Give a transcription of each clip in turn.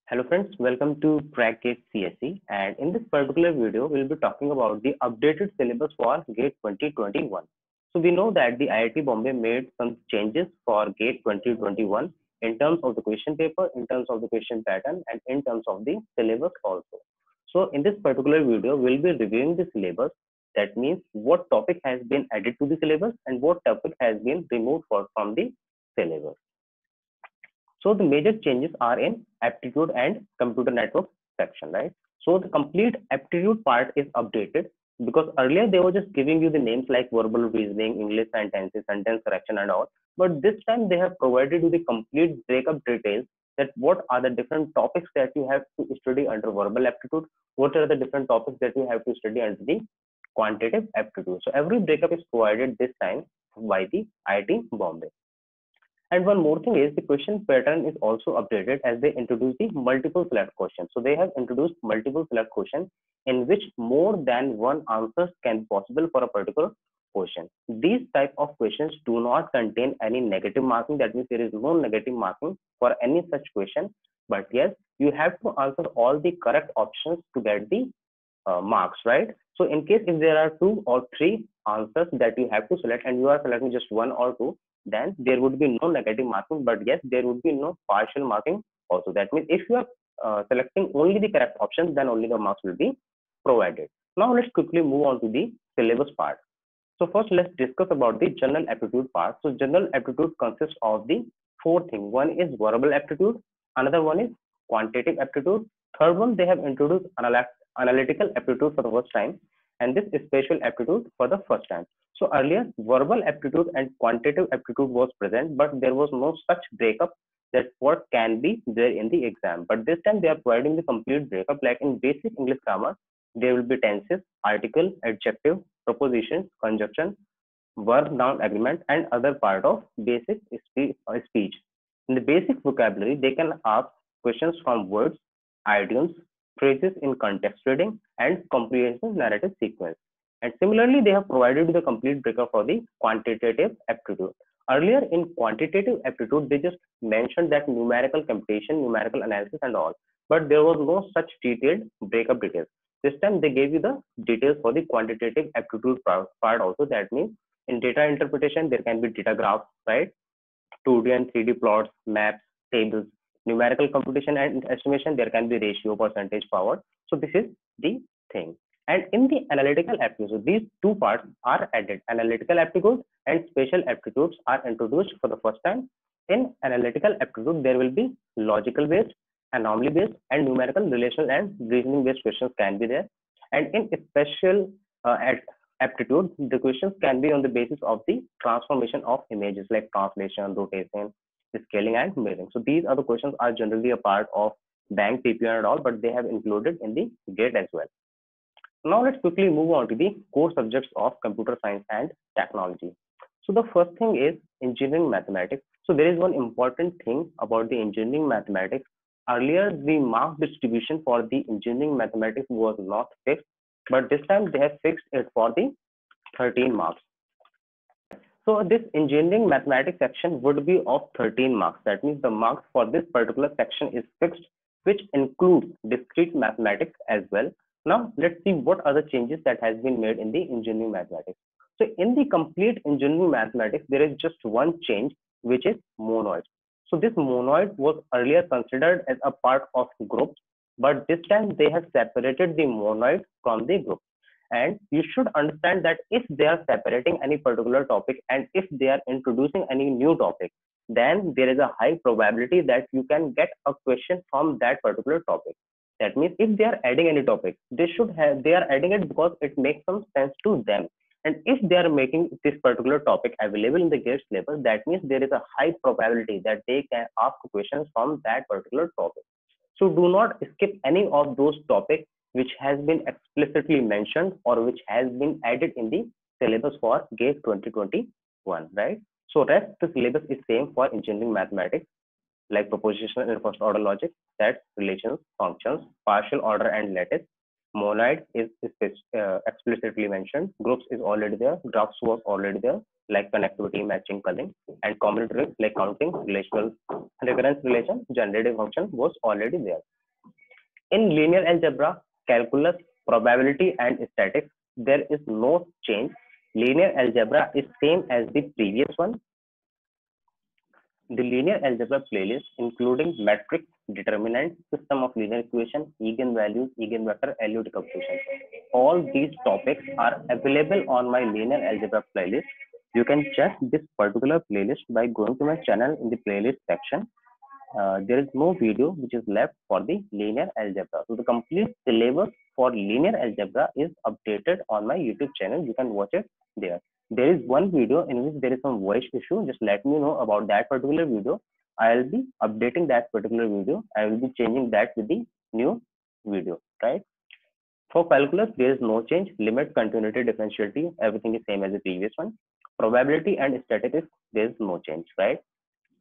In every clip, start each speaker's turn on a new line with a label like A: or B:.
A: Hello friends, welcome to Crack Gate CSE, and in this particular video we'll be talking about the updated syllabus for GATE 2021. So we know that the IIT Bombay made some changes for GATE 2021 in terms of the question paper, in terms of the question pattern, and in terms of the syllabus also. So in this particular video we'll be reviewing the syllabus. That means what topic has been added to the syllabus and what topic has been removed from the syllabus. So the major changes are in aptitude and computer network section, right? So the complete aptitude part is updated because earlier they were just giving you the names like verbal reasoning, English sentences, sentence correction and all. But this time they have provided you the complete breakup details that what are the different topics that you have to study under verbal aptitude, what are the different topics that you have to study under the quantitative aptitude. So every breakup is provided this time by the IIT Bombay. And one more thing is the question pattern is also updated as they introduce the multiple select questions. So they have introduced multiple select questions in which more than one answers can be possible for a particular question. These type of questions do not contain any negative marking. That means there is no negative marking for any such question. But yes, you have to answer all the correct options to get the marks, right? So in case if there are two or three answers that you have to select and you are selecting just one or two, then there would be no negative marking, but yes, there would be no partial marking also. That means if you are selecting only the correct options, then only the marks will be provided. Now let's quickly move on to the syllabus part. So first let's discuss about the general aptitude part. So general aptitude consists of the four things. One is verbal aptitude, another one is quantitative aptitude, third one they have introduced analytical aptitude for the first time, and this is spatial aptitude for the first time. So earlier verbal aptitude and quantitative aptitude was present, but there was no such breakup that what can be there in the exam. But this time they are providing the complete breakup. Like in basic English grammar, there will be tenses, article, adjective, prepositions, conjunction, verb, noun, agreement, and other part of basic speech. In the basic vocabulary, they can ask questions from words, idioms, phrases in context reading, and comprehensive narrative sequence. And similarly, they have provided the complete breakup for the quantitative aptitude. Earlier in quantitative aptitude, they just mentioned that numerical computation, numerical analysis, and all, but there was no such detailed breakup details. This time they gave you the details for the quantitative aptitude part also. That means in data interpretation, there can be data graphs, right? 2D and 3D plots, maps, tables, numerical computation and estimation, there can be ratio, percentage, power. So this is the thing. And in the analytical aptitude, these two parts are added. Analytical aptitude and spatial aptitudes are introduced for the first time. In analytical aptitude, there will be logical based, anomaly based, and numerical, relational, and reasoning based questions can be there. And in spatial aptitude, the questions can be on the basis of the transformation of images like translation, rotation, scaling, and mirroring. So these are the questions are generally a part of bank PPR and all, but they have included in the GATE as well. Now let's quickly move on to the core subjects of computer science and technology. So the first thing is engineering mathematics. So there is one important thing about the engineering mathematics. Earlier, the mark distribution for the engineering mathematics was not fixed, but this time they have fixed it for the 13 marks. So this engineering mathematics section would be of 13 marks. That means the marks for this particular section is fixed, which includes discrete mathematics as well. Now let's see what are the changes that has been made in the engineering mathematics. So in the complete engineering mathematics, there is just one change, which is monoid. So this monoid was earlier considered as a part of groups, but this time they have separated the monoid from the group. And you should understand that if they are separating any particular topic and if they are introducing any new topic, then there is a high probability that you can get a question from that particular topic. That means if they are adding any topic, they are adding it because it makes some sense to them. And if they are making this particular topic available in the GATE syllabus, that means there is a high probability that they can ask questions from that particular topic. So do not skip any of those topics which has been explicitly mentioned or which has been added in the syllabus for GATE 2021, right? So rest the syllabus is same for engineering mathematics, like propositional and first order logic, sets, relations, functions, partial order and lattice, Monoid is explicitly mentioned. Groups is already there. Graphs was already there, like connectivity, matching, culling, and combinatorics like counting, relational recurrence relation, generative function was already there. In linear algebra, calculus, probability, and statistics, there is no change. Linear algebra is same as the previous one. The linear algebra playlist, including matrix, determinant, system of linear equation, eigenvalues, eigenvector, LU decomposition. All these topics are available on my linear algebra playlist. You can check this particular playlist by going to my channel in the playlist section. There is no video which is left for the linear algebra. So the complete syllabus for linear algebra is updated on my YouTube channel. You can watch it there. There is one video in which there is some voice issue. Just let me know about that particular video. I'll be updating that particular video. I will be changing that with the new video, right? For calculus, there is no change. Limit, continuity, differentiality, everything is same as the previous one. Probability and statistics, there is no change, right?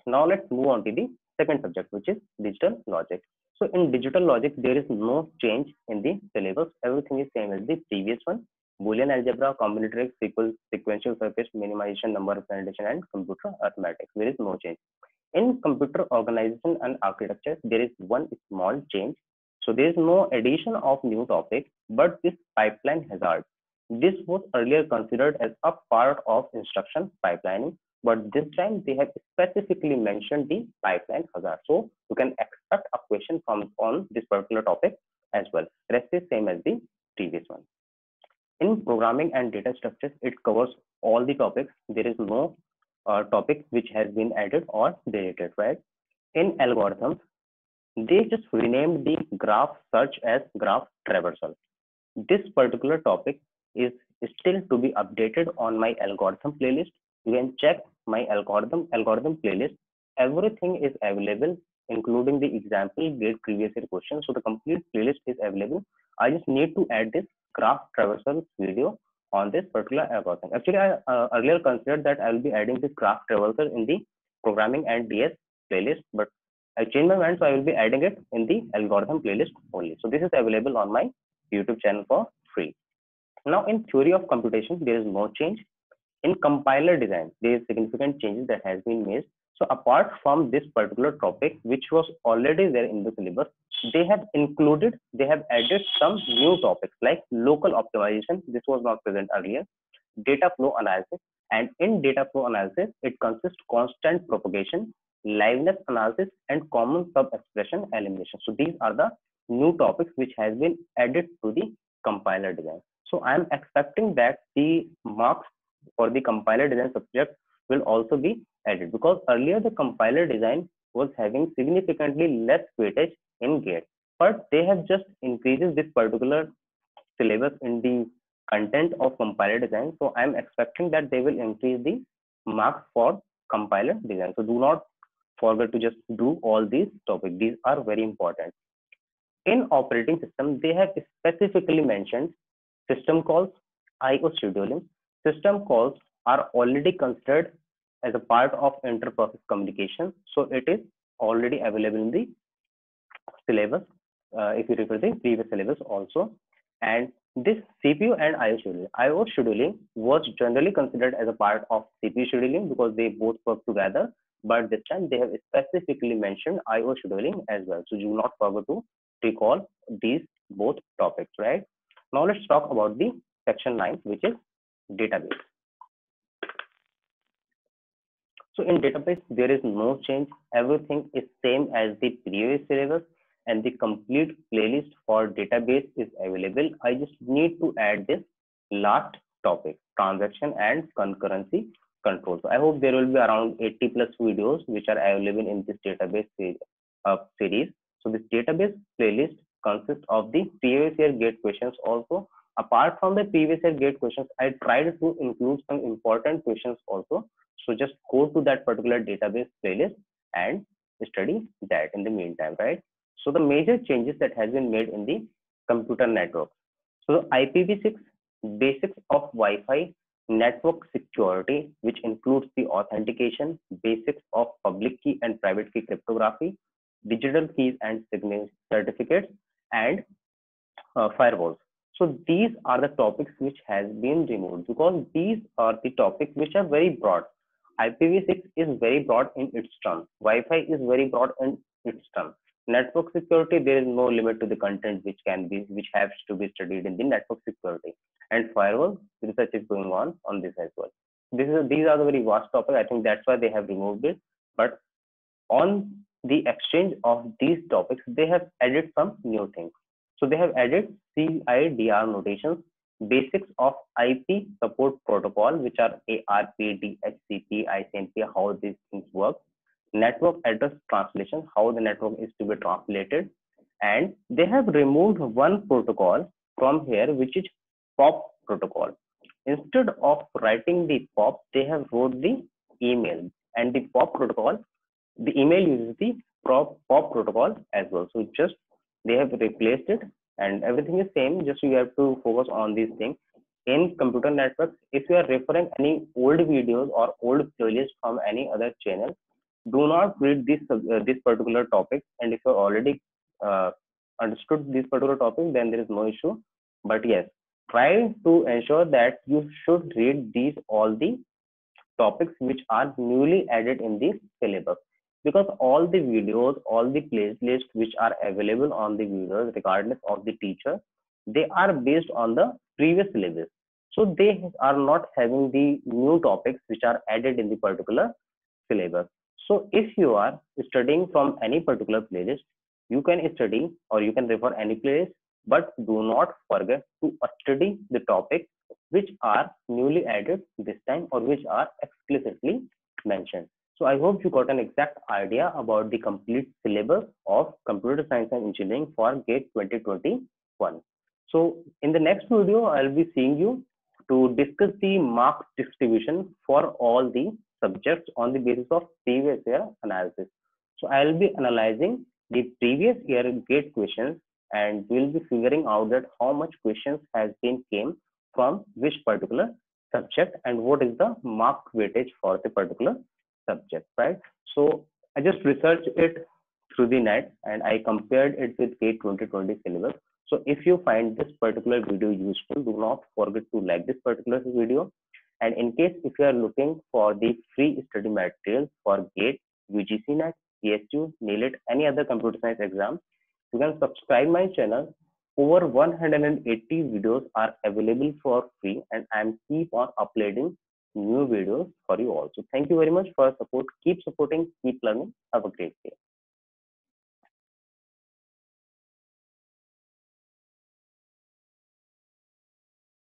A: Now let's move on to the second subject, which is digital logic. So in digital logic, there is no change in the syllabus. Everything is same as the previous one. Boolean algebra, combinatorics, sequential surface, minimization, number representation, and computer arithmetic. There is no change. In computer organization and architecture, there is one small change. So there is no addition of new topic, but this pipeline hazard. This was earlier considered as a part of instruction pipelining, but this time they have specifically mentioned the pipeline hazard. So you can expect a question from on this particular topic as well. Rest is same as the previous one. In programming and data structures, it covers all the topics. There is no topic which has been added or deleted, right? In algorithms, they just renamed the graph search as graph traversal. This particular topic is still to be updated on my algorithm playlist. You can check my algorithm playlist. Everything is available, including the example gate previous year questions. So the complete playlist is available. I just need to add this graph traversal video on this particular algorithm. Actually, I earlier considered that I will be adding this graph traversal in the programming and DS playlist, but I changed my mind, so I will be adding it in the algorithm playlist only. So this is available on my YouTube channel for free. Now in theory of computation, there is no change. In compiler design, there is significant changes that has been made. So apart from this particular topic, which was already there in the syllabus, they have added some new topics like local optimization. This was not present earlier. Data flow analysis, and in data flow analysis, it consists constant propagation, liveness analysis, and common sub-expression elimination. So these are the new topics which has been added to the compiler design. So I am expecting that the marks for the compiler design subject will also be added, because earlier the compiler design was having significantly less weightage in GATE, but they have just increased this particular syllabus in the content of compiler design. So I'm expecting that they will increase the marks for compiler design. So do not forget to just do all these topics. These are very important. In operating system, they have specifically mentioned system calls, IO scheduling. System calls are already considered as a part of inter-process communication. So it is already available in the syllabus. If you refer the previous syllabus also. And this CPU and IO scheduling was generally considered as a part of CPU scheduling because they both work together. But this time they have specifically mentioned IO scheduling as well. So do not forget to recall these both topics, right? Now let's talk about the section 9, which is database. So in database, there is no change. Everything is same as the previous syllabus, and the complete playlist for database is available. I just need to add this last topic, transaction and concurrency control. So I hope there will be around 80 plus videos which are available in this database series. So this database playlist consists of the previous year GATE questions also. Apart from the previous year GATE questions, I tried to include some important questions also. So just go to that particular database playlist and study that in the meantime, right? So the major changes that has been made in the computer network. So IPv6, basics of Wi-Fi, network security, which includes the authentication, basics of public key and private key cryptography, digital keys and certificates, and firewalls. So these are the topics which has been removed because these are the topics which are very broad. IPv6 is very broad in its term. Wi-Fi is very broad in its term. Network security, there is no limit to the content which has to be studied in the network security. And firewall research is going on this as well. These are the very vast topics. I think that's why they have removed it. But on the exchange of these topics, they have added some new things. So they have added CIDR notations, basics of IP support protocol, which are ARP, DHCP, ICMP, how these things work, network address translation, how the network is to be translated, and they have removed one protocol from here, which is POP protocol. Instead of writing the POP, they have wrote the email, and the POP protocol, the email uses the POP protocol as well. So just they have replaced it, and everything is same. Just you have to focus on these things. In computer networks, if you are referring any old videos or old playlists from any other channel, do not read this particular topic. And if you already understood this particular topic, then there is no issue. But yes, try to ensure that you should read these all the topics which are newly added in the syllabus, because all the videos, all the playlists which are available on the videos, regardless of the teacher, they are based on the previous syllabus. So they are not having the new topics which are added in the particular syllabus. So if you are studying from any particular playlist, you can study or you can refer any playlist, but do not forget to study the topics which are newly added this time or which are explicitly mentioned. So I hope you got an exact idea about the complete syllabus of computer science and engineering for GATE 2021. So in the next video, I'll be seeing you to discuss the marks distribution for all the subjects on the basis of previous year analysis. So I'll be analyzing the previous year GATE questions, and we'll be figuring out that how much questions has been came from which particular subject and what is the mark weightage for the particular subject, right? So I just researched it through the net and I compared it with GATE 2020 syllabus. So if you find this particular video useful, do not forget to like this particular video. And in case if you are looking for the free study materials for GATE, UGC NET, PSU, NEET, any other computer science exam, you can subscribe my channel. Over 180 videos are available for free, and I'm keep on uploading new videos for you all. So thank you very much for your support. Keep supporting, keep learning. Have a great day.